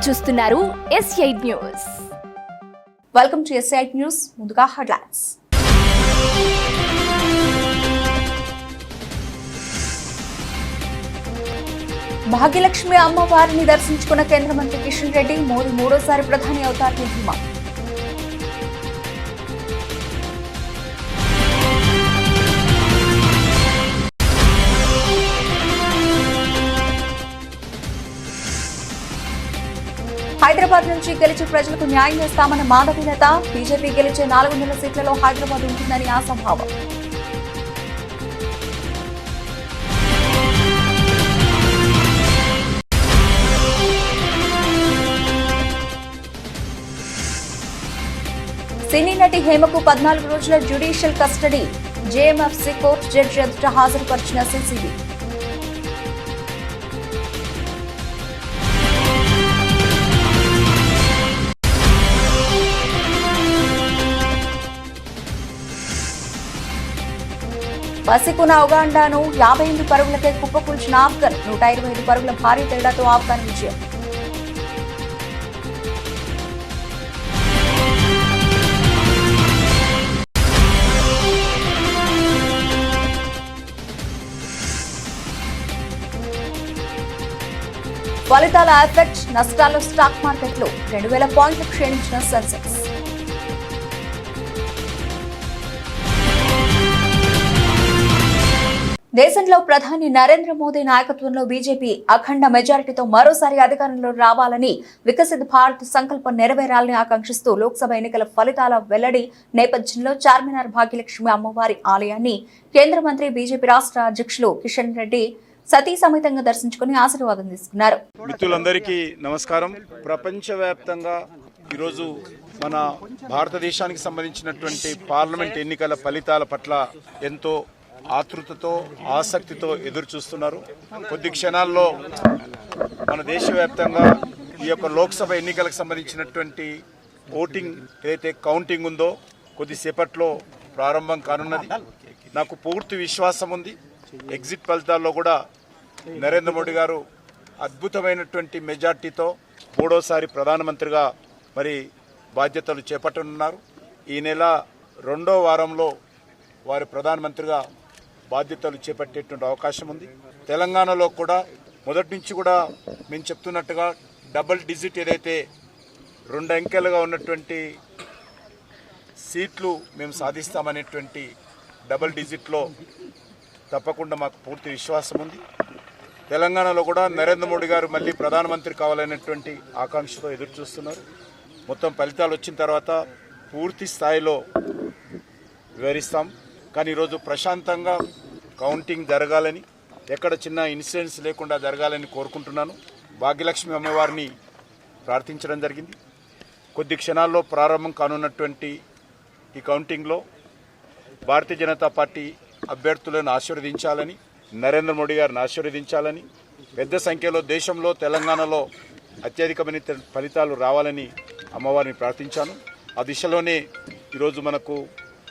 చూస్తున్నారు S8 news. Welcome to S8 news. ముందుగా headlines. Bhagyalakshmi అమ్మవారిని దర్శించుకున్న కేంద్ర మంత్రి కిషన్ రెడ్డి. మోదీ మూడోసారి ప్రధాని అవుతారని ధీమా. హైదరాబాద్ నుంచి గెలిచి ప్రజలకు న్యాయం చేస్తామన్న మాధవీలత. బీజేపీ గెలిచే 400 సీట్లలో హైదరాబాద్ ఉంటుందని ఆశాభావం. సినీ నటి హేమకు 14 రోజుల judicial custody. JMFC court judge ఎదుట హాజరుపరిచిన సిసిబి. పసికున ఉగాండాను 58 పరుగులకే కుప్పకూల్చిన ఆఫ్ఘన్. 125 పరుగుల భారీ తేడాతో ఆఫ్ఘన్ విజయం. ఫలితాల ఎఫెక్ట్. నష్టాల్లో స్టాక్ మార్కెట్లు. 2000 పాయింట్లు క్షీణించిన సెన్సెక్స్. దేశంలో ప్రధాని నరేంద్ర మోదీ నాయకత్వంలో బీజేపీ అఖండ మెజారిటీతో మరోసారి అధికారంలో రావాలని, వికసిత్ భారత్ సంకల్పం నెరవేరాలని ఆకాంక్షిస్తూ లోక్సభ ఎన్నికల ఫలితాల వెల్లడి నేపథ్యంలో చార్మినార్ భాగ్యలక్ష్మి అమ్మవారి ఆలయాన్ని కేంద్ర మంత్రి బీజేపీ రాష్ట్ర అధ్యక్షులు కిషన్ రెడ్డి సతీ సమేతంగా దర్శించుకుని ఆశీర్వాదం తీసుకున్నారు. మిత్రులందరికీ నమస్కారం. ప్రపంచవ్యాప్తంగా ఈరోజు మన భారతదేశానికి సంబంధించినటువంటి పార్లమెంట్ ఎన్నికల ఫలితాల పట్ల ఎంతో ఆతృతతో ఆసక్తితో ఎదురు చూస్తున్నారు. కొద్ది క్షణాల్లో మన దేశవ్యాప్తంగా ఈ యొక్క లోక్సభ ఎన్నికలకు సంబంధించినటువంటి ఓటింగ్ ఏదైతే కౌంటింగ్ ఉందో కొద్దిసేపట్లో ప్రారంభం కానున్నది. నాకు పూర్తి విశ్వాసం ఉంది. ఎగ్జిట్ ఫలితాల్లో కూడా నరేంద్ర మోడీ గారు అద్భుతమైనటువంటి మెజార్టీతో మూడోసారి ప్రధానమంత్రిగా మరి బాధ్యతలు చేపట్టనున్నారు. ఈ నెల 2వ వారంలో వారి ప్రధానమంత్రిగా బాధ్యతలు చేపట్టేటువంటి అవకాశం ఉంది. తెలంగాణలో కూడా మొదటి నుంచి కూడా మేము చెప్తున్నట్టుగా డబుల్ డిజిట్ ఏదైతే 2 అంకెలుగా ఉన్నటువంటి సీట్లు మేము సాధిస్తామనేటువంటి డబుల్ డిజిట్లో తప్పకుండా మాకు పూర్తి విశ్వాసం ఉంది. తెలంగాణలో కూడా నరేంద్ర మోడీ గారు మళ్ళీ ప్రధానమంత్రి కావాలనేటువంటి ఆకాంక్షతో ఎదురు చూస్తున్నారు. మొత్తం ఫలితాలు వచ్చిన తర్వాత పూర్తి స్థాయిలో వివరిస్తాం. కానీ ఈరోజు ప్రశాంతంగా కౌంటింగ్ జరగాలని, ఎక్కడ చిన్న ఇన్సిడెంట్స్ లేకుండా జరగాలని కోరుకుంటున్నాను. భాగ్యలక్ష్మి అమ్మవారిని ప్రార్థించడం జరిగింది. కొద్ది క్షణాల్లో ప్రారంభం కానున్నటువంటి ఈ కౌంటింగ్లో భారతీయ జనతా పార్టీ అభ్యర్థులను ఆశీర్వదించాలని, నరేంద్ర మోడీ గారిని ఆశీర్వదించాలని, పెద్ద సంఖ్యలో దేశంలో తెలంగాణలో అత్యధికమైన ఫలితాలు రావాలని అమ్మవారిని ప్రార్థించాను. ఆ దిశలోనే ఈరోజు మనకు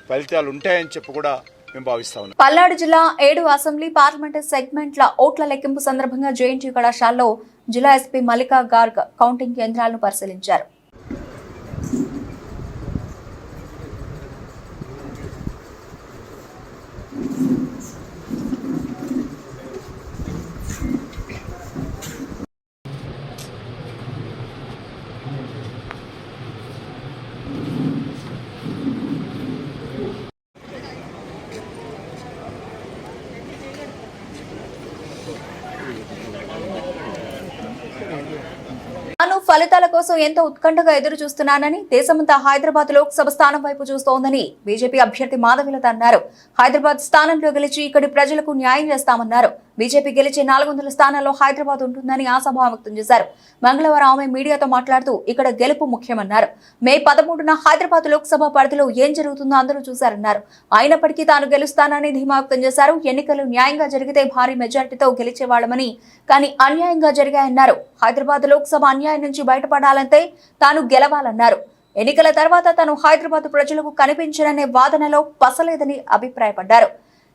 ఫలితాలు ఉంటాయని చెప్పి కూడా మేము భావిస్తా ఉన్నాం. పల్నాడు జిల్లా 7 అసెంబ్లీ పార్లమెంటు సెగ్మెంట్ల ఓట్ల లెక్కింపు సందర్భంగా జేఎన్టీయూ కళాశాలలో జిల్లా ఎస్పీ మల్లికా గార్గ్ కౌంటింగ్ కేంద్రాలను పరిశీలించారు. తాను ఫలితాల కోసం ఎంతో ఉత్కంఠగా ఎదురు చూస్తున్నానని, దేశమంతా హైదరాబాద్ లోక్సభ స్థానం వైపు చూస్తోందని బీజేపీ అభ్యర్థి మాధవీలత అన్నారు. హైదరాబాద్ స్థానంలో గెలిచి ఇక్కడి ప్రజలకు న్యాయం చేస్తామన్నారు. బీజేపీ గెలిచే 400 స్థానాల్లో హైదరాబాద్ ఉంటుందని ఆశాభావం వ్యక్తం చేశారు. మంగళవారం ఆమె మీడియాతో మాట్లాడుతూ ఇక్కడ గెలుపు ముఖ్యమన్నారు. మే 13న హైదరాబాద్ లోక్సభ పరిధిలో ఏం జరుగుతుందో అందరూ చూశారన్నారు. అయినప్పటికీ తాను గెలుస్తానని ధీమా వ్యక్తం చేశారు. ఎన్నికలు న్యాయంగా జరిగితే భారీ మెజార్టీతో గెలిచేవాళ్లమని, కానీ అన్యాయంగా జరిగాయన్నారు. హైదరాబాద్ లోక్సభ అన్యాయం నుంచి బయటపడాలంటే తాను గెలవాలన్నారు. ఎన్నికల తర్వాత తాను హైదరాబాద్ ప్రజలకు కనిపించననే వాదనలో పసలేదని అభిప్రాయపడ్డారు.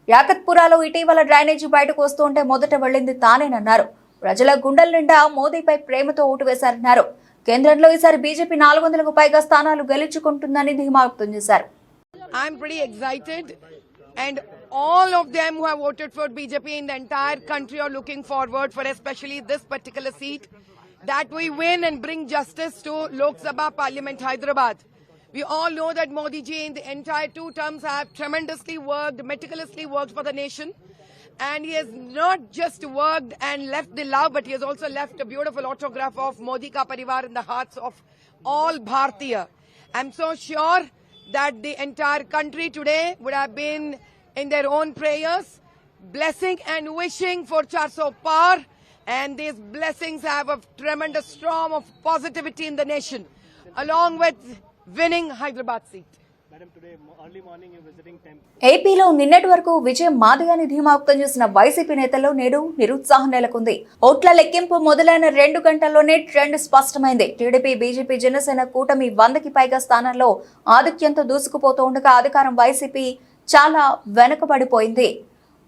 యాకత్పురాలో ఇటీవల డ్రైనేజీ బయటకు వస్తుంటే మొదట వెళ్లింది తానేనన్నారు. ప్రజల గుండెల నిండా మోదీపై ప్రేమతో ఓటు వేశారన్నారు. కేంద్రంలో ఈసారి బీజేపీ 400కు పైగా స్థానాలు గెలుచుకుంటుందని ధీమా వ్యక్తం చేశారు. I'm pretty excited, and all of them who have voted for BJP in the entire country are looking forward for especially this particular seat, that we win and bring justice to Lok Sabha Parliament Hyderabad. We all know that Modi ji in the entire 2 terms have tremendously worked, meticulously worked for the nation. And he has not just worked and left the love, but he has also left a beautiful autograph of Modi Ka Parivar in the hearts of all Bharatiya. I'm so sure that the entire country today would have been in their own prayers, blessing and wishing for 400 par. And these blessings have a tremendous storm of positivity in the nation, along with winning Hyderabad seat. ఏపీలో నిన్నటి వరకు విజయం మాదిగాని ధీమా వ్యక్తం చేసిన YCP నేతల్లో నేడు నిరుత్సాహం నెలకొంది. ఓట్ల లెక్కింపు మొదలైన 2 గంటల్లోనే ట్రెండ్ స్పష్టమైంది. టీడీపీ, బీజేపీ, జనసేన కూటమి 100కి పైగా స్థానాల్లో ఆధిక్యంతో దూసుకుపోతూ ఉండగా అధికారం వైసీపీ చాలా వెనుకబడిపోయింది.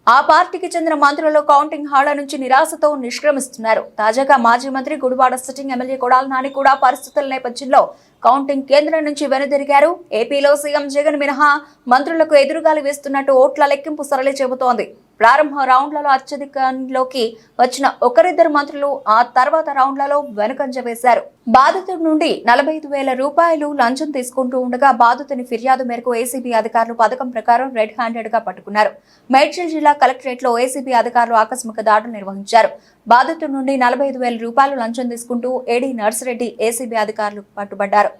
ఆ పార్టీకి చెందిన మంత్రులు కౌంటింగ్ హాళ్ల నుంచి నిరాశతో నిష్క్రమిస్తున్నారు. తాజాగా మాజీ మంత్రి గుడివాడ సిట్టింగ్ ఎమ్మెల్యే కొడాలి నాని కూడా పరిస్థితుల నేపథ్యంలో కౌంటింగ్ కేంద్రం నుంచి వెనుదిరిగారు. ఏపీలో సీఎం జగన్ మినహా మంత్రులకు ఎదురుగాలి వేస్తున్నట్టు ఓట్ల లెక్కింపు సరళి చెబుతోంది. ప్రారంభ రౌండ్లలో అత్యధికంలోకి వచ్చిన ఒకరిద్దరు మంత్రులు ఆ తర్వాత రౌండ్లలో వెనుకంజ వేశారు. బాధితుడి నుండి 45,000 రూపాయలు లంచం తీసుకుంటూ ఉండగా బాధితుని ఫిర్యాదు మేరకు ఏసీబీ అధికారులు పథకం ప్రకారం రెడ్ హ్యాండెడ్ గా పట్టుకున్నారు. మేడ్చల్ జిల్లా కలెక్టరేట్ లో ఏసీబీ అధికారులు ఆకస్మిక దాడులు నిర్వహించారు. బాధితుడి నుండి 45,000 రూపాయలు లంచం తీసుకుంటూ ఏడీ నర్సిరెడ్డి ఏసీబీ అధికారులు పట్టుబడ్డారు.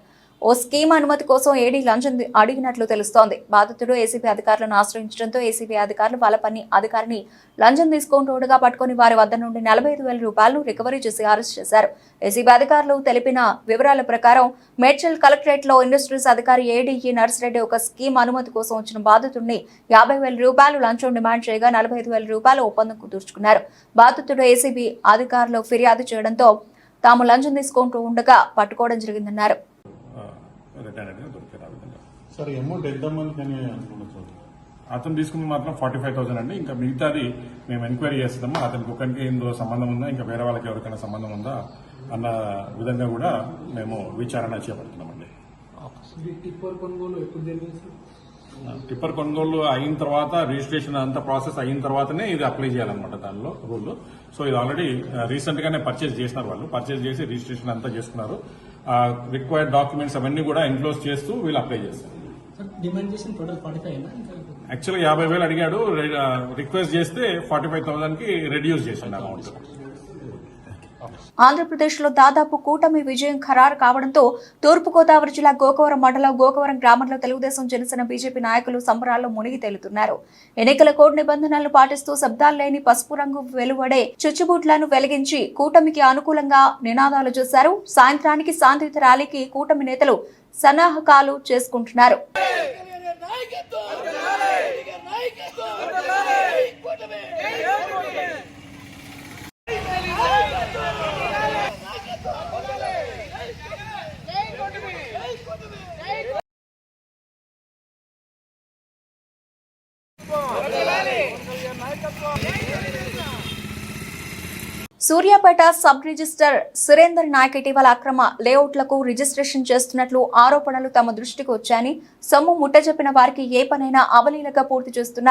ఓ స్కీమ్ అనుమతి కోసం ఏడీ లంచం అడిగినట్లు తెలుస్తోంది. బాధితుడు ఏసీబీ అధికారులను ఆశ్రయించడంతో ఏసీబీ అధికారులు వలపన్ని అధికారిని లంచం తీసుకుంటూగా పట్టుకుని వారి వద్ద నుండి 45,000 రూపాయలు రికవరీ చేసి అరెస్ట్ చేశారు. ఏసీబీ అధికారులు తెలిపిన వివరాల ప్రకారం మేడ్చల్ కలెక్టరేట్ లో ఇండస్ట్రీస్ అధికారి ఏడీఈ నర్సిరెడ్డి ఒక స్కీమ్ అనుమతి కోసం వచ్చిన బాధితుడిని 50,000 రూపాయలు లంచం డిమాండ్ చేయగా 45,000 రూపాయలు ఒప్పందం కుదుర్చుకున్నారు. బాధితుడు ఏసీబీ అధికారులు ఫిర్యాదు చేయడంతో తాము లంచం తీసుకుంటూ ఉండగా పట్టుకోవడం జరిగిందన్నారు. సార్ అమౌంట్ అతను తీసుకుంది మాత్రం 45,000 అండి. ఇంకా మిగతాది మేము ఎంక్వైరీ చేస్తాము. అతనికి ఒకరికి ఇందులో సంబంధం ఉందా, ఇంకా వేరే వాళ్ళకి ఎవరికైనా సంబంధం ఉందా అన్న విధంగా కూడా మేము విచారణ చేపడుతున్నామండి. టిప్పర్ కొనుగోలు అయిన తర్వాత రిజిస్ట్రేషన్ అంతా ప్రాసెస్ అయిన తర్వాతనే ఇది అప్లై చేయాలన్నమాట దానిలో రూల్. సో ఇది ఆల్రెడీ రీసెంట్ గానే పర్చేజ్ చేసినారు. వాళ్ళు పర్చేజ్ చేసి రిజిస్ట్రేషన్ అంతా చేసుకున్నారు. రిక్వైర్డ్ డాక్యుమెంట్స్ అవన్నీ కూడా ఎన్క్లోజ్ చేస్తూ వీళ్ళు అప్లై చేస్తారు. యాక్చువల్గా 50,000 అడిగాడు. రిక్వెస్ట్ చేస్తే 45,000 కి రెడ్యూస్ చేసిండు అమౌంట్. ఆంధ్రప్రదేశ్లో దాదాపు కూటమి విజయం ఖరారు కావడంతో తూర్పుగోదావరి జిల్లా గోకవరం మండలం గోకవరం గ్రామంలో తెలుగుదేశం, జనసేన, బీజేపీ నాయకులు సంబరాల్లో మునిగి తేలుతున్నారు. ఎన్నికల కోడ్ నిబంధనలు పాటిస్తూ శబ్దాలు లేని పసుపు రంగు వెలువడే చుచ్చుబుట్లను వెలిగించి కూటమికి అనుకూలంగా నినాదాలు చేశారు. సాయంత్రానికి శాంతియుత ర్యాలీకి కూటమి నేతలు సన్నాహకాలు చేసుకుంటున్నారు. సూర్యాపేట సబ్ రిజిస్టర్ సురేందర్ నాయక్ ఇటీవల అక్రమ లేఅవుట్లకు రిజిస్ట్రేషన్ చేస్తున్నట్లు ఆరోపణలు తమ దృష్టికి వచ్చాయని, సొమ్ము ముట్టజెప్పిన వారికి ఏ పనైనా అవలీలగా పూర్తి చేస్తున్న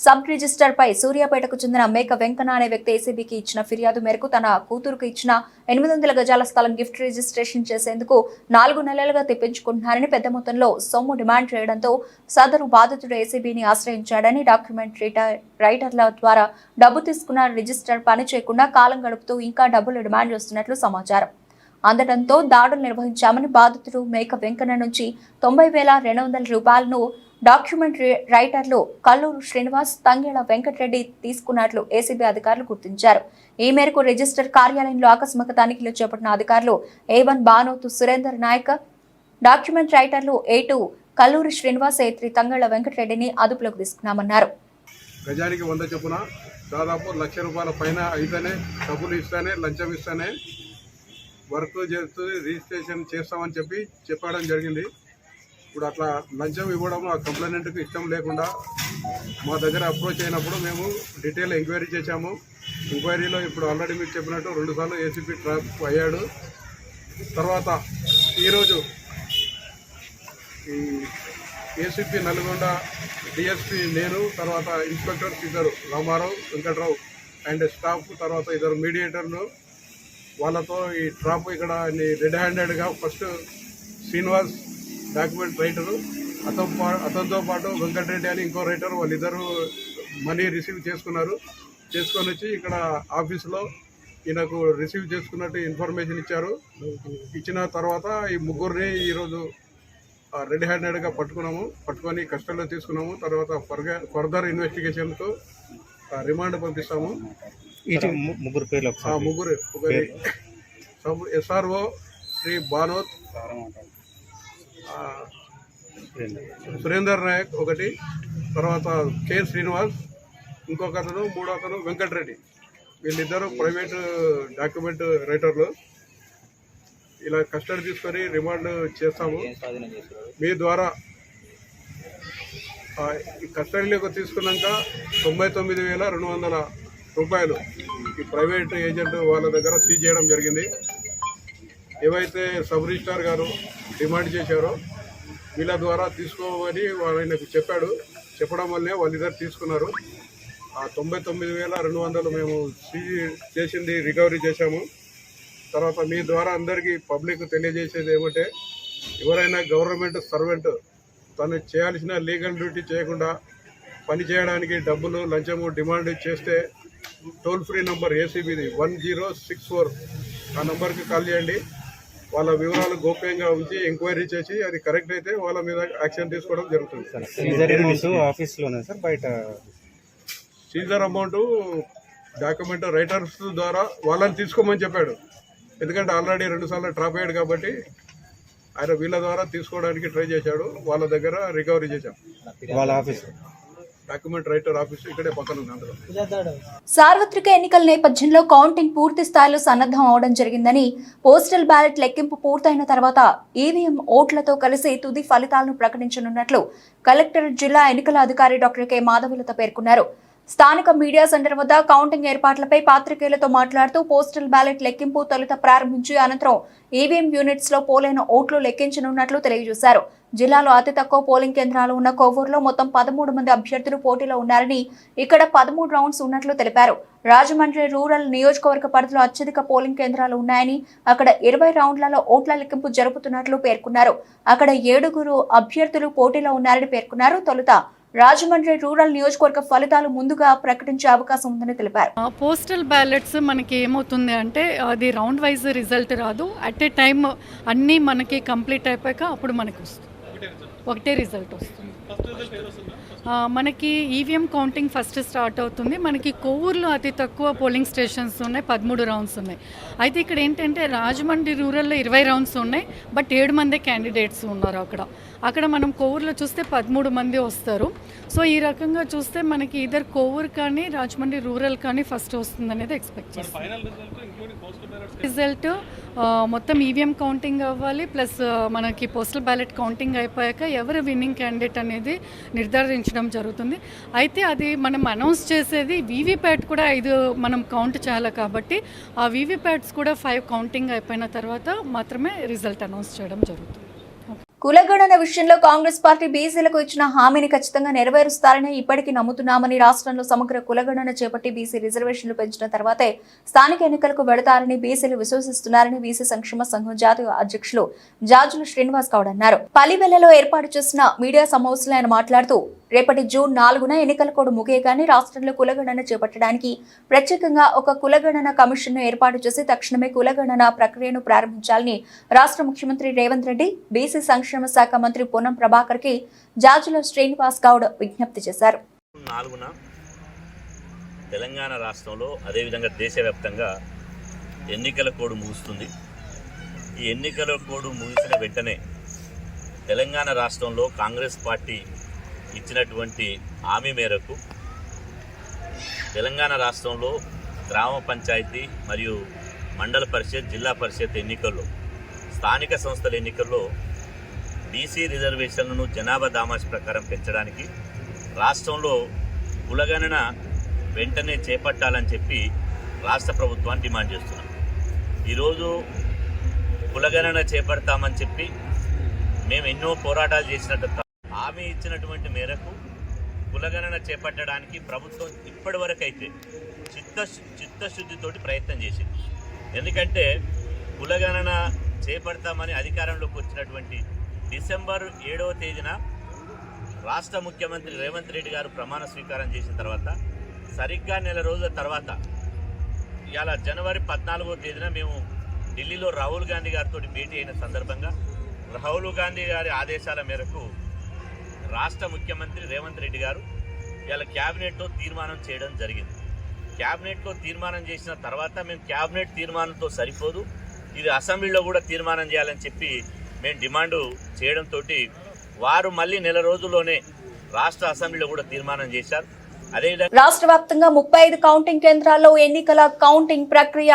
సబ్ రిజిస్టర్ పై సూర్యాపేటకు చెందిన మేక వెంకన్న అనే వ్యక్తి ఏసీబీకి ఇచ్చిన ఫిర్యాదు మేరకు తన కూతురుకు ఇచ్చిన 800 గజాల స్థలం గిఫ్ట్ రిజిస్ట్రేషన్ చేసేందుకు 4 నెలలుగా తెప్పించుకుంటున్నారని పెద్ద మొత్తంలో సొమ్ము డిమాండ్ చేయడంతో సదరు బాధితుడు ఏసీబీని ఆశ్రయించాడని, డాక్యుమెంట్ రైటర్ల ద్వారా డబ్బు తీసుకున్న రిజిస్టర్ పని చేయకుండా కాలం గడుపుతూ ఇంకా డబ్బులు డిమాండ్ చేస్తున్నట్లు సమాచారం అందడంతో దాడులు నిర్వహించామని, బాధితుడు మేక వెంకన్న నుంచి 90,200 రూపాయలను డాక్యుమెంట్ రైటర్లు కల్లూరు శ్రీనివాస్, తంగేళ వెంకటరెడ్డి తీసుకున్నట్లు ఏసీబీ అధికారులు గుర్తించారు. ఈ మేరకు రిజిస్టర్ కార్యాలయంలో ఆకస్మిక తనిఖీలు చేపట్టిన అధికారులు A1 బానోతు సురేందర్ నాయక్, డాక్యుమెంట్ రైటర్లు A2 కల్లూరు శ్రీనివాస్, A3 తంగేళ వెంకటరెడ్డిని అదుపులోకి తీసుకున్నామన్నారు. గజానికి 100 చొప్పున దాదాపు ₹1,00,000 పైన అయితేనే డబ్బులు ఇస్తానే లంచం ఇస్తానే వర్క్ చేస్తూ రిజిస్ట్రేషన్ చేస్తామని చెప్పడం జరిగింది. ఇప్పుడు అట్లా లంచం ఇవ్వడం ఆ కంప్లైంట్కి ఇష్టం లేకుండా మా దగ్గర అప్రోచ్ అయినప్పుడు మేము డీటెయిల్ ఎంక్వైరీ చేశాము. ఎంక్వైరీలో ఇప్పుడు ఆల్రెడీ మీకు చెప్పినట్టు 2 సార్లు ఏసీపీ ట్రాప్ అయ్యాడు. తర్వాత ఈరోజు ఈ ఏసీపీ నల్గొండ డిఎస్పీ నేను, తర్వాత ఇన్స్పెక్టర్స్ ఇద్దరు రామారావు వెంకట్రావు అండ్ స్టాఫ్, తర్వాత ఇద్దరు మీడియేటర్లు వాళ్ళతో ఈ ట్రాప్ ఇక్కడ రెడ్ హ్యాండెడ్గా ఫస్ట్ శ్రీనివాస్ డాక్యుమెంట్ రైటరు, అతనితో పాటు వెంకటరెడ్డి అని ఇంకో రైటర్, వాళ్ళిద్దరూ మనీ రిసీవ్ చేసుకొని వచ్చి ఇక్కడ ఆఫీసులో ఈయనకు రిసీవ్ చేసుకున్నట్టు ఇన్ఫర్మేషన్ ఇచ్చారు. ఇచ్చిన తర్వాత ఈ ముగ్గురిని ఈరోజు రెడ్ హ్యాండెడ్గా పట్టుకొని కస్టడీలో తీసుకున్నాము. తర్వాత ఫర్దర్ ఇన్వెస్టిగేషన్కు రిమాండ్ పంపిస్తాము. ముగ్గురు పేర్లు ముగ్గురు ఒకరి SRO శ్రీ బానోత్ సురేందర్ నాయక్ ఒకటి, తర్వాత K శ్రీనివాస్ ఇంకొక అతను, మూడో అతను వెంకటరెడ్డి. వీళ్ళిద్దరూ ప్రైవేట్ డాక్యుమెంట్ రైటర్లు. ఇలా కస్టడీ తీసుకొని రిమాండ్ చేస్తాము. మీ ద్వారా ఈ కస్టడీలోకి తీసుకున్నాక 99,200 రూపాయలు ఈ ప్రైవేట్ ఏజెంట్ వాళ్ళ దగ్గర సీజ్ చేయడం జరిగింది. ఏవైతే సబ్ రిజిస్ట్రార్ గారు డిమాండ్ చేశారో వీళ్ళ ద్వారా తీసుకోమని ఆయనకు చెప్పడం వల్లే వాళ్ళిద్దరు తీసుకున్నారు. ఆ 99,200 మేము సీజ్ చేసింది రికవరీ చేశాము. తర్వాత మీ ద్వారా అందరికీ పబ్లిక్ తెలియజేసేది ఏమంటే, ఎవరైనా గవర్నమెంట్ సర్వెంట్ తను చేయాల్సిన లీగల్ డ్యూటీ చేయకుండా పని చేయడానికి డబ్బులు లంచము డిమాండ్ చేస్తే టోల్ ఫ్రీ నంబర్ ఏసీబీది 1064 ఆ నంబర్కి కాల్ చేయండి. వాళ్ళ వివరాలు గోప్యంగా ఉంచి ఎంక్వైరీ చేసి అది కరెక్ట్ అయితే వాళ్ళ మీద యాక్షన్ తీసుకోవడం జరుగుతుంది. సీజర్ అమౌంట్ డాక్యుమెంట్ రైటర్స్ ద్వారా వాళ్ళని తీసుకోమని చెప్పాడు. ఎందుకంటే ఆల్రెడీ 2 సార్లు డ్రాప్ అయ్యాడు కాబట్టి ఆయన వీళ్ళ ద్వారా తీసుకోవడానికి ట్రై చేశాడు. వాళ్ళ దగ్గర రికవరీ చేశాం. వాళ్ళ ఆఫీస్ డాక్యుమెంట్ రైటర్ ఆఫీస్ ఇక్కడే పక్కన ఉంది. అందులో సార్వత్రిక ఎన్నికల నేపథ్యంలో కౌంటింగ్ పూర్తి స్థాయిలో సన్నద్ధం అవడం జరిగిందని, పోస్టల్ బ్యాలెట్ లెక్కింపు పూర్తయిన తర్వాత ఈవీఎం ఓట్లతో కలిసి తుది ఫలితాలను ప్రకటించనున్నట్లు కలెక్టర్, జిల్లా ఎన్నికల అధికారి డాక్టర్ కె మాధవలత పేర్కొన్నారు. స్థానిక మీడియా సెంటర్ వద్ద కౌంటింగ్ ఏర్పాట్లపై పాత్రికేయులతో మాట్లాడుతూ పోస్టల్ బ్యాలెట్ లెక్కింపు తొలుత ప్రారంభించి అనంతరం ఈవీఎం యూనిట్స్ లో పోలైన ఓట్లు లెక్కించనున్నట్లు తెలియజేశారు. జిల్లాలో అతి తక్కువ పోలింగ్ కేంద్రాలు ఉన్న కోవూరులో మొత్తం 13 మంది అభ్యర్థులు పోటీలో ఉన్నారని, ఇక్కడ 13 రౌండ్స్ ఉన్నట్లు తెలిపారు. రాజమండ్రి రూరల్ నియోజకవర్గ పరిధిలో అత్యధిక పోలింగ్ కేంద్రాలు ఉన్నాయని, అక్కడ 20 రౌండ్లలో ఓట్ల లెక్కింపు జరుపుతున్నట్లు పేర్కొన్నారు. అక్కడ 7 అభ్యర్థులు పోటీలో ఉన్నారని పేర్కొన్నారు. తొలుత రాజమండ్రి రూరల్ నియోజకవర్గ ఫలితాలు ముందుగా ప్రకటించే అవకాశం ఉందని తెలిపారు. పోస్టల్ బ్యాలెట్స్ మనకి ఏమవుతుంది అంటే అది రౌండ్ వైజ్ రిజల్ట్ రాదు. అట్ ఏ టైమ్ అన్నీ మనకి కంప్లీట్ అయిపోయాక అప్పుడు మనకి వస్తుంది, ఒకటే రిజల్ట్ వస్తుంది. మనకి ఈవీఎం కౌంటింగ్ ఫస్ట్ స్టార్ట్ అవుతుంది. మనకి కొవ్వూరులో అతి తక్కువ పోలింగ్ స్టేషన్స్ ఉన్నాయి, 13 రౌండ్స్ ఉన్నాయి. అయితే ఇక్కడ ఏంటంటే రాజమండ్రి రూరల్లో 20 రౌండ్స్ ఉన్నాయి, బట్ 7 మంది క్యాండిడేట్స్ ఉన్నారు అక్కడ మనం కొవ్వూరులో చూస్తే 13 మంది వస్తారు. సో ఈ రకంగా చూస్తే మనకి ఇద్దరు కొవ్వూరు కానీ రాజమండ్రి రూరల్ కానీ ఫస్ట్ వస్తుంది అనేది ఎక్స్పెక్ట్ చేస్తాం. రిజల్ట్ మొత్తం ఈవీఎం కౌంటింగ్ అవ్వాలి, ప్లస్ మనకి పోస్టల్ బ్యాలెట్ కౌంటింగ్ అయిపోయాక ఎవరు విన్నింగ్ క్యాండిడేట్ అనేది నిర్ధారించడం జరుగుతుంది. అయితే అది మనం అనౌన్స్ చేసేది వీవీప్యాట్ కూడా 5 మనం కౌంట్ చేయాలి కాబట్టి ఆ వీవీప్యాట్స్ కూడా 5 కౌంటింగ్ అయిపోయిన తర్వాత మాత్రమే రిజల్ట్ అనౌన్స్ చేయడం జరుగుతుంది. కులగణన విషయంలో కాంగ్రెస్ పార్టీ బీసీలకు ఇచ్చిన హామీని ఖచ్చితంగా నెరవేరుస్తారని ఇప్పటికీ నమ్ముతున్నామని, రాష్ట్రంలో సమగ్ర కులగణన చేపట్టి బీసీ రిజర్వేషన్లు పెంచిన తర్వాతే స్థానిక ఎన్నికలకు వెళతారని బీసీలు విశ్వసిస్తున్నారని బీసీ సంక్షేమ సంఘం జాతీయ అధ్యక్షులు జాజుల శ్రీనివాస్ గౌడ్ అన్నారు. పల్లివెల్లలో ఏర్పాటు చేసిన మీడియా సమావేశంలో ఆయన మాట్లాడుతూ, రేపటి జూన్ 4న ఎన్నికల కోడ్ ముగియగానే రాష్ట్రంలో కులగణన చేపట్టడానికి ప్రత్యేకంగా ఒక కులగణన కమిషన్ను ఏర్పాటు చేసి తక్షణమే కులగణన ప్రక్రియను ప్రారంభించాలని రాష్ట్ర ముఖ్యమంత్రి రేవంత్ రెడ్డి, బీసీ సంక్షేమ శాఖ మంత్రి పొన్నం ప్రభాకర్ కి జాజుల శ్రీనివాస్ గౌడ్ విజ్ఞప్తి చేశారు. 4న తెలంగాణ రాష్ట్రంలో అదేవిధంగా దేశవ్యాప్తంగా ఎన్నికల కోడ్ ముగుస్తుంది. ఈ ఎన్నికల కోడ్ ముగిసిన వెంటనే తెలంగాణ రాష్ట్రంలో కాంగ్రెస్ పార్టీ ఇచ్చినటువంటి హామీ మేరకు తెలంగాణ రాష్ట్రంలో గ్రామ పంచాయతీ మరియు మండల పరిషత్, జిల్లా పరిషత్ ఎన్నికల్లో, స్థానిక సంస్థల ఎన్నికల్లో బీసీ రిజర్వేషన్లను జనాభా దామాష ప్రకారం పెంచడానికి రాష్ట్రంలో కులగణన వెంటనే చేపట్టాలని చెప్పి రాష్ట్ర ప్రభుత్వాన్ని డిమాండ్ చేస్తున్నాం. ఈరోజు కులగణన చేపడతామని చెప్పి మేము ఎన్నో పోరాటాలు చేసినట్టు హామీ ఇచ్చినటువంటి మేరకు కులగణన చేపట్టడానికి ప్రభుత్వం ఇప్పటి వరకు అయితే చిత్తశుద్ధితోటి ప్రయత్నం చేసింది. ఎందుకంటే కులగణన చేపడతామని అధికారంలోకి వచ్చినటువంటి డిసెంబర్ 7వ తేదీన రాష్ట్ర ముఖ్యమంత్రి రేవంత్ రెడ్డి గారు ప్రమాణ స్వీకారం చేసిన తర్వాత సరిగ్గా నెల రోజుల తర్వాత ఇవాళ జనవరి 14వ తేదీన మేము ఢిల్లీలో రాహుల్ గాంధీ గారితో భేటీ అయిన సందర్భంగా రాహుల్ గాంధీ గారి ఆదేశాల మేరకు రాష్ట్ర ముఖ్యమంత్రి రేవంత్ రెడ్డి గారు ఇవాళ క్యాబినెట్లో తీర్మానం చేయడం జరిగింది. క్యాబినెట్లో తీర్మానం చేసిన తర్వాత మేము క్యాబినెట్ తీర్మానంతో సరిపోదు, ఇది అసెంబ్లీలో కూడా తీర్మానం చేయాలని చెప్పి మేము డిమాండ్ చేయడంతో వారు మళ్ళీ నెల రోజుల్లోనే రాష్ట్ర అసెంబ్లీలో కూడా తీర్మానం చేశారు. అదేవిధంగా రాష్ట్ర వ్యాప్తంగా 35 కౌంటింగ్ కేంద్రాల్లో ఎన్నికల కౌంటింగ్ ప్రక్రియ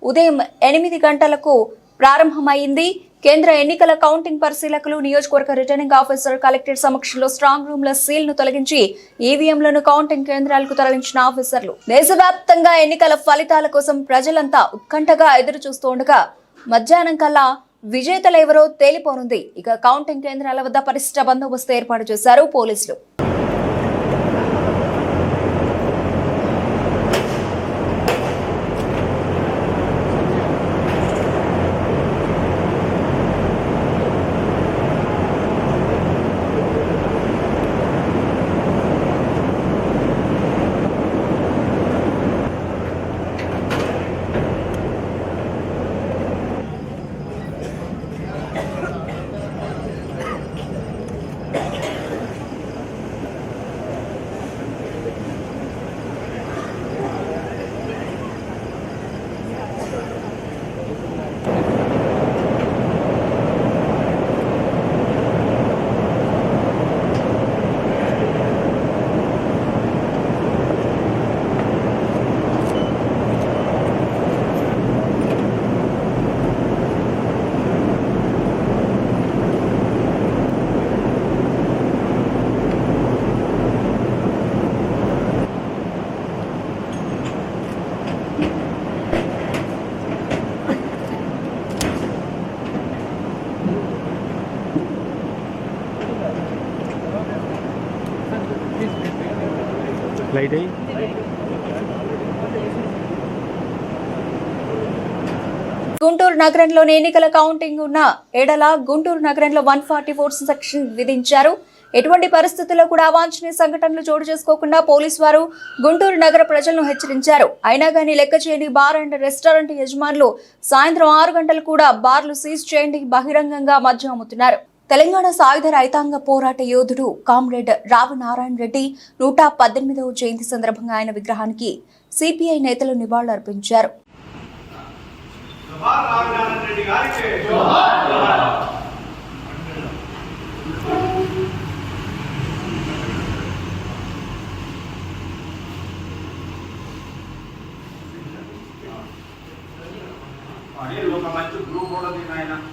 ఉదయం 8 గంటలకు ప్రారంభమైంది. కేంద్ర ఎన్నికల కౌంటింగ్ పరిశీలకులు నియోజకవర్గ రిటర్నింగ్ ఆఫీసర్ కలెక్టరేట్ సమక్షంలో స్ట్రాంగ్ రూమ్ల సీల్ ను తొలగించి ఈవీఎంలను కౌంటింగ్ కేంద్రాలకు తరలించిన ఆఫీసర్లు. దేశవ్యాప్తంగా ఎన్నికల ఫలితాల కోసం ప్రజలంతా ఉత్కంఠగా ఎదురు చూస్తుండగా మధ్యాహ్నం కల్లా విజేతలెవరో తేలిపోనుంది. ఇక కౌంటింగ్ కేంద్రాల వద్ద పరిశిష్ట బందోబస్తు ఏర్పాటు చేశారు పోలీసులు. లైట్ అయ్యి గుంటూరు నగరంలోని ఎన్నికల కౌంటింగ్ ఉన్న ఎడల గుంటూరు నగరంలో 144 సెక్షన్ విధించారు. ఎటువంటి పరిస్థితుల్లో కూడా అవాంఛనీయ సంఘటనలు చోటు చేసుకోకుండా పోలీసు వారు గుంటూరు నగర ప్రజలను హెచ్చరించారు. అయినా కానీ లెక్క చేయని బార్ అండ్ రెస్టారెంట్ యజమానులు సాయంత్రం 6 గంటలు కూడా బార్లు సీజ్ చేయండి, బహిరంగంగా మద్యం అమ్ముతున్నారు. తెలంగాణ సాయుధ రైతాంగ పోరాట యోధుడు కామ్రేడ్ రావి నారాయణ రెడ్డి 118వ జయంతి సందర్భంగా ఆయన విగ్రహానికి సిపిఐ నేతలు నివాళులర్పించారు.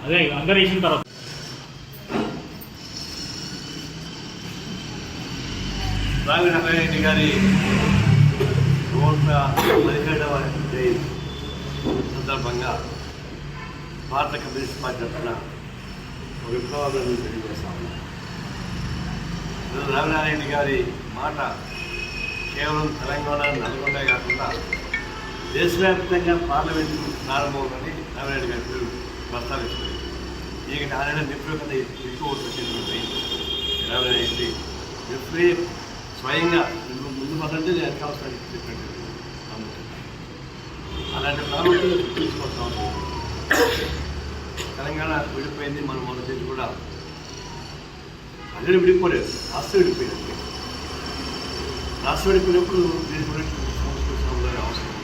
అదే అందరు వేసిన తర్వాత రావి నారాయణ రెడ్డి గారి 117వ జయంతి సందర్భంగా భారత కమ్యూనిస్ట్ పార్టీ తరఫున ఒక విప్లవాలను తెలియజేస్తాము. రావి నారాయణ రెడ్డి గారి మాట కేవలం తెలంగాణ నల్గొండ కాకుండా దేశవ్యాప్తంగా పార్లమెంటు ప్రారంభమని రావిరెడ్డి గారి ప్రస్తావిస్తుంది. ఈ నారాయణ నిపుణత ఎక్కువ వచ్చింది. రావిరెడ్డి ఎప్పుడే స్వయంగా ముందు పదంటే ఎక్కవసరానికి చెప్పినట్టు అలాంటి ప్రాముఖ్యత తీసుకోవాల్సిన అవసరం. తెలంగాణ విడిపోయింది, మనం మొదటి కూడా ప్రజలు విడిపోలేదు, రాష్ట్రం విడిపోయినట్టు. రాష్ట్రం విడిపోయినప్పుడు దీని గురించి సంస్కృతి సముదాయం అవసరం.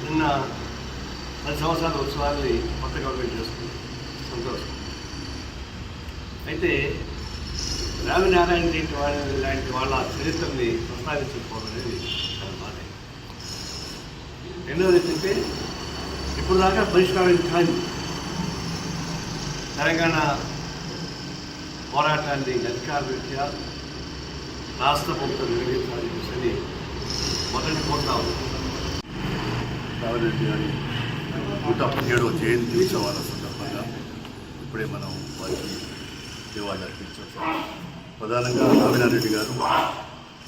నిన్న 10 సంవత్సరాల ఉత్సవాన్ని కొత్త గవర్నమెంట్ చేస్తుంది, సంతోషం. అయితే రావి నారాయణ రెడ్డి లాంటి వాళ్ళ చరిత్రని ప్రస్తావించకపోవడం అనేది చాలా బాధ. రెండవది ఏంటంటే ఇప్పుడు దాకా పరిష్కారం కాని తెలంగాణ పోరాటాన్ని అధికారరీత్యా రాష్ట్ర ప్రభుత్వం నిర్వహించాలని చెప్పేసి మొదటి కోరుతాము. రావిరెడ్డి గారి 117వ జయంతి ఉత్సవాల సందర్భంగా ఇప్పుడే మనం వారికి నివాళులు అర్పించాం సార్. ప్రధానంగా రామినారెడ్డి గారు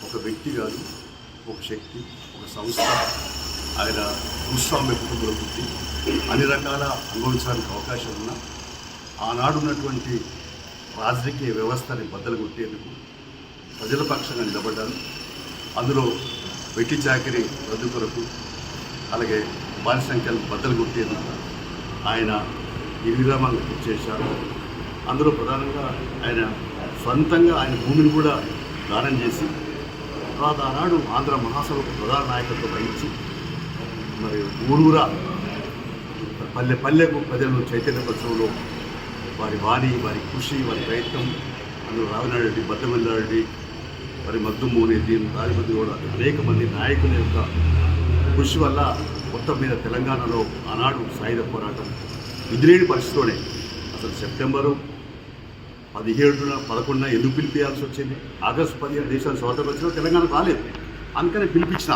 ఒక వ్యక్తి కాదు, ఒక శక్తి, ఒక సంస్థ. ఆయన భూస్వామ్య కుటుంబంలో పుట్టి అన్ని రకాల అనుభవించడానికి అవకాశం ఉన్న ఆనాడు ఉన్నటువంటి రాజకీయ వ్యవస్థని బద్దలు కొట్టేందుకు ప్రజల పక్షంగా నిలబడ్డారు. అందులో వెట్టి చాకిరీ రద్దు కొరకు, అలాగే బాల సంఖ్యను బద్దలు కొట్టేందుకు ఆయన నిర్విరామంగా కృషి చేశారు. అందులో ప్రధానంగా ఆయన సొంతంగా ఆయన భూమిని కూడా దానం చేసి తర్వాత ఆనాడు ఆంధ్ర మహాసభకు ప్రధాన నాయకత్వం వహించి మరి ఊరూరా పల్లె పల్లెకు ప్రజలను చైతన్యపరచడంలో వారి వాణి, వారి కృషి, వారి ప్రయత్నం, అందులో రామినారెడ్డి, బద్దమల్లారెడ్డి, మరి మగ్దుము దీని రాజమండ్రి కూడా అనేక మంది నాయకుల యొక్క కృషి వల్ల మొత్తం మీద తెలంగాణలో ఆనాడు సాయుధ పోరాటం విధిలేని పరిస్థితిలోనే అసలు సెప్టెంబరు 17న 11న ఎందుకు పిలిపించాల్సి వచ్చింది? ఆగస్టు 15 దేశాన్ని స్వాతంత్రం వచ్చినా తెలంగాణ రాలేదు. అందుకని పిలిపించిన.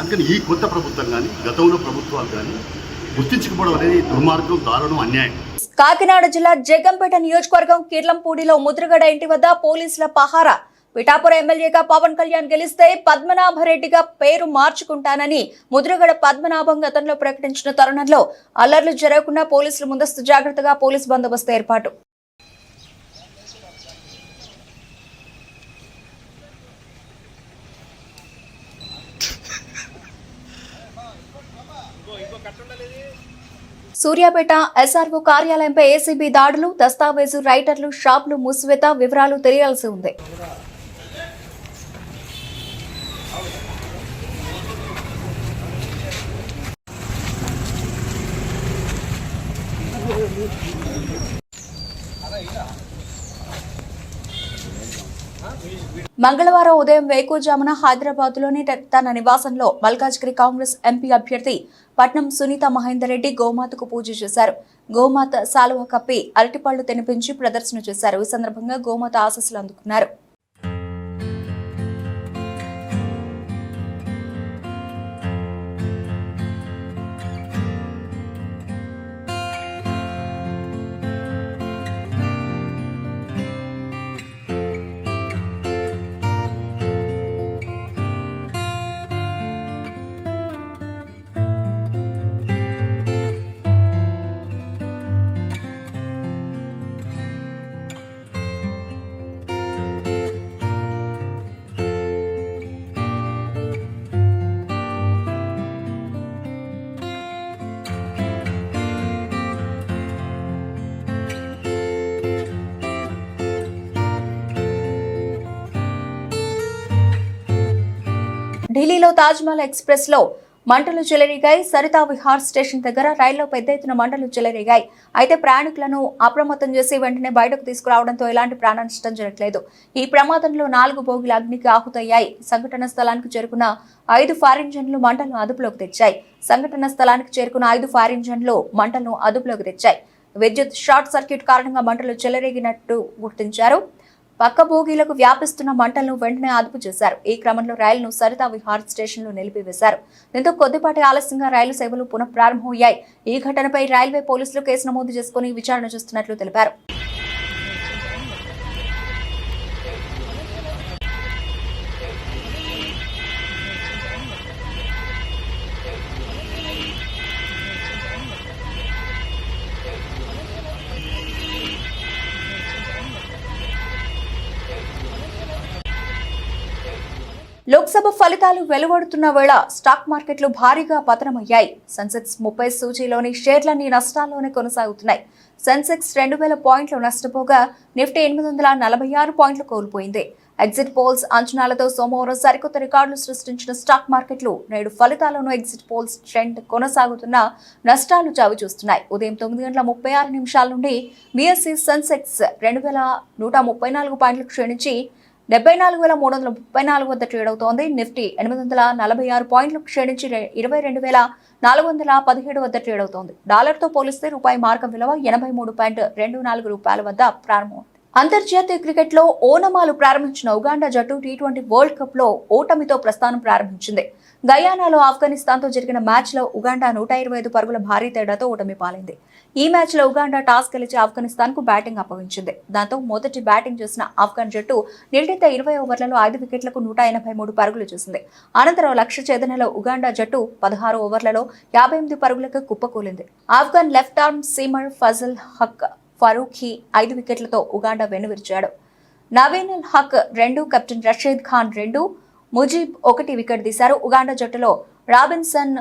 అందుకని ఈ కొత్త ప్రభుత్వం కానీ గతంలో ప్రభుత్వాలు కానీ గుర్తించకపోవడం అనేది దుర్మార్గం, దారుణం, అన్యాయం. కాకినాడ జిల్లా జగ్గంపేట నియోజకవర్గం కిర్లంపూడిలో ముద్రగడ ఇంటి వద్ద పోలీసుల పహారా. పిఠాపురం ఎమ్మెల్యేగా పవన్ కళ్యాణ్ గెలిస్తే పద్మనాభరెడ్డిగా పేరు మార్చుకుంటానని ముద్రగడ పద్మనాభం గతంలో ప్రకటించిన తరుణంలో అల్లర్లు జరగకుండా పోలీసులు ముందస్తు జాగ్రత్తగా పోలీసు బందోబస్తు ఏర్పాటు. సూర్యాపేట ఎస్ఆర్ఓ కార్యాలయంపై ఏసీబీ దాడులు, దస్తావేజు రైటర్లు, షాపులు మూసివేత వివరాలు తెలియాల్సి ఉంది. మంగళవారం ఉదయం వేకువజామున హైదరాబాద్లోని తన నివాసంలో మల్కాజ్గిరి కాంగ్రెస్ ఎంపీ అభ్యర్థి పట్నం సునీత మహేందర్ రెడ్డి గోమాతకు పూజ చేశారు. గోమాత శాలువా కప్పి అరటిపళ్లు తినిపించి ప్రదర్శన చేశారు. ఈ సందర్భంగా గోమాత ఆశీస్సులు అందుకున్నారు. ఢిల్లీలో తాజ్మహల్ ఎక్స్ప్రెస్ లో మంటలు చెలరేగాయి. సరితా విహార్ స్టేషన్ దగ్గర రైల్లో పెద్ద ఎత్తున మంటలు చెలరేగాయి. అయితే ప్రయాణికులను అప్రమత్తం చేసి వెంటనే బయటకు తీసుకురావడంతో ఎలాంటి ప్రాణ నష్టం జరగలేదు. ఈ ప్రమాదంలో 4 బోగీలు అగ్నికి ఆహుతయ్యాయి. సంఘటన స్థలానికి చేరుకున్న 5 ఫైర్ ఇంజన్లు మంటలను అదుపులోకి తెచ్చాయి. విద్యుత్ షార్ట్ సర్క్యూట్ కారణంగా మంటలు చెలరేగినట్టు గుర్తించారు. పక్క బోగీలకు వ్యాపిస్తున్న మంటలను వెంటనే అదుపు చేశారు. ఈ క్రమంలో రైలును సరితా విహార్ స్టేషన్లో నిలిపివేశారు. దీంతో కొద్దిపాటి ఆలస్యంగా రైలు సేవలు పునః ప్రారంభమయ్యాయి. ఈ ఘటనపై రైల్వే పోలీసులు కేసు నమోదు చేసుకుని విచారణ చేస్తున్నట్లు తెలిపారు. లోక్సభ ఫలితాలు వెలువడుతున్న వేళ స్టాక్ మార్కెట్లు భారీగా పతనమయ్యాయి. సెన్సెక్స్ 30 సూచీలోని షేర్లన్నీ నష్టాల్లోనే కొనసాగుతున్నాయి. సెన్సెక్స్ 2000 పాయింట్లు నష్టపోగా నిఫ్టీ 846 పాయింట్లు కోల్పోయింది. ఎగ్జిట్ పోల్స్ అంచనాలతో సోమవారం సరికొత్త రికార్డులు సృష్టించిన స్టాక్ మార్కెట్లు నేడు ఫలితాలను ఎగ్జిట్ పోల్స్ ట్రెండ్ కొనసాగుతున్న నష్టాలు చవిచూస్తున్నాయి. ఉదయం 9:36 నుండి బీఎస్ఈ సెన్సెక్స్ 2134 పాయింట్లు క్షీణించి 74,334 వద్ద ట్రేడ్ అవుతోంది. నిఫ్టీ 846 పాయింట్లు క్షీణించి 22,417 వద్ద ట్రేడ్ అవుతోంది. డాలర్తో పోలిస్తే రూపాయి మార్గం విలువ 83.24 రూపాయల వద్ద ప్రారంభమైంది. అంతర్జాతీయ క్రికెట్లో ఓనమాలు ప్రారంభించిన ఉగాండా జట్టు టీ20 వరల్డ్ కప్ లో ఓటమితో ప్రస్థానం ప్రారంభించింది. గయానాలో ఆఫ్ఘనిస్తాన్తో జరిగిన మ్యాచ్లో ఉగాండా 125 పరుగుల భారీ తేడాతో ఓటమి పాలైంది. ఈ మ్యాచ్లో ఉగాండా టాస్ గెలిచి ఆఫ్ఘనిస్తాన్కు బ్యాటింగ్ అప్పగించింది. దాంతో మొదటి బ్యాటింగ్ చేసిన ఆఫ్ఘన్ జట్టు నిర్ణీత 20 ఓవర్లలో 5 వికెట్లకు 183 పరుగులు చేసింది. అనంతరం లక్ష్య ఛేదనలో ఉగాండా జట్టు 16 ఓవర్లలో 58 పరుగులకు కుప్పకూలింది. Afghan left arm seamer Fazal Haq Farooqi 5 వికెట్లతో ఉగాండా వెన్నువిరిచాడు. నవీన్ ఉల్ హక్ 2, కెప్టెన్ రషీద్ ఖాన్ 2, ముజీబ్ 1 వికెట్ తీశారు. ఉగాండా జట్టులో రాబిన్సన్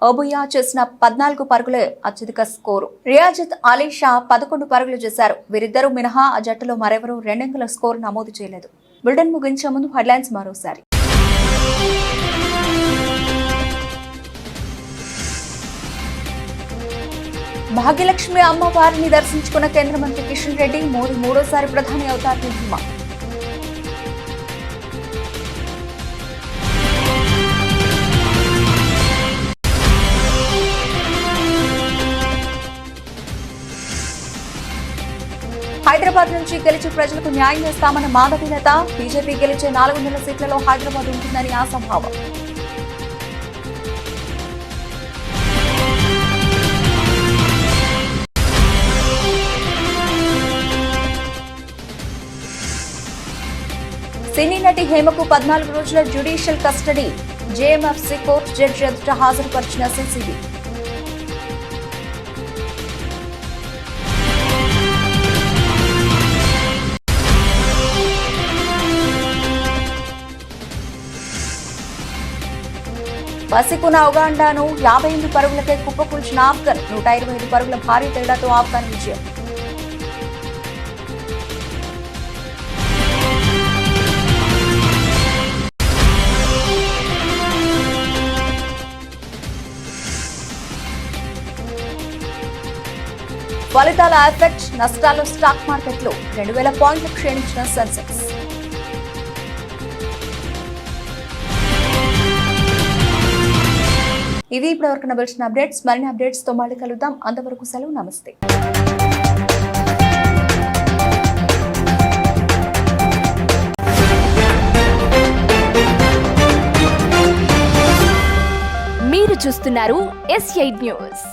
అబుయా చేసిన 14 పరుగులే అత్యధిక స్కోరు. రియాజత్ అలీ షా 11 పరుగులు చేశారు. వీరిద్దరూ మినహా ఆ జట్టులో మరెవరూ 2 అంకెల స్కోరు నమోదు చేయలేదు. బులెటిన్ ముగించే ముందు హెడ్లైన్స్ మరోసారి. భాగ్యలక్ష్మి అమ్మవారిని దర్శించుకున్న కేంద్ర మంత్రి కిషన్ రెడ్డి. మోదీ మూడోసారి ప్రధాని అవుతారని ధీమా. హైదరాబాద్ నుంచి గెలిచి ప్రజలకు న్యాయం చేస్తామన్న మాధవీలత. బీజేపీ గెలిచే 400 సీట్లలో హైదరాబాద్ ఉంటుందని ఆశాభావం. సినీ నటి హేమకు 14 రోజుల judicial custody. JMFC court judge ఎదుట హాజరుపరిచిన సిసిబి. పసికున్న ఉగాండాను 58 పరుగులకే కుప్పకూల్చిన ఆఫ్ఘన్. 125 పరుగుల భారీ తేడాతో ఆఫ్ఘన్ విజయం. ఫలితాల ఎఫెక్ట్. నష్టాల్లో స్టాక్ మార్కెట్లు. 2000 పాయింట్లు క్షీణించిన సెన్సెక్స్. ఇవి ఇప్పటివరకు నడిచిన అప్డేట్స్. మరిన్ని అప్డేట్స్ తో మళ్ళీ కలుద్దాం. అంతవరకు సెలవు. నమస్తే. మీరు చూస్తున్నారు S8 న్యూస్.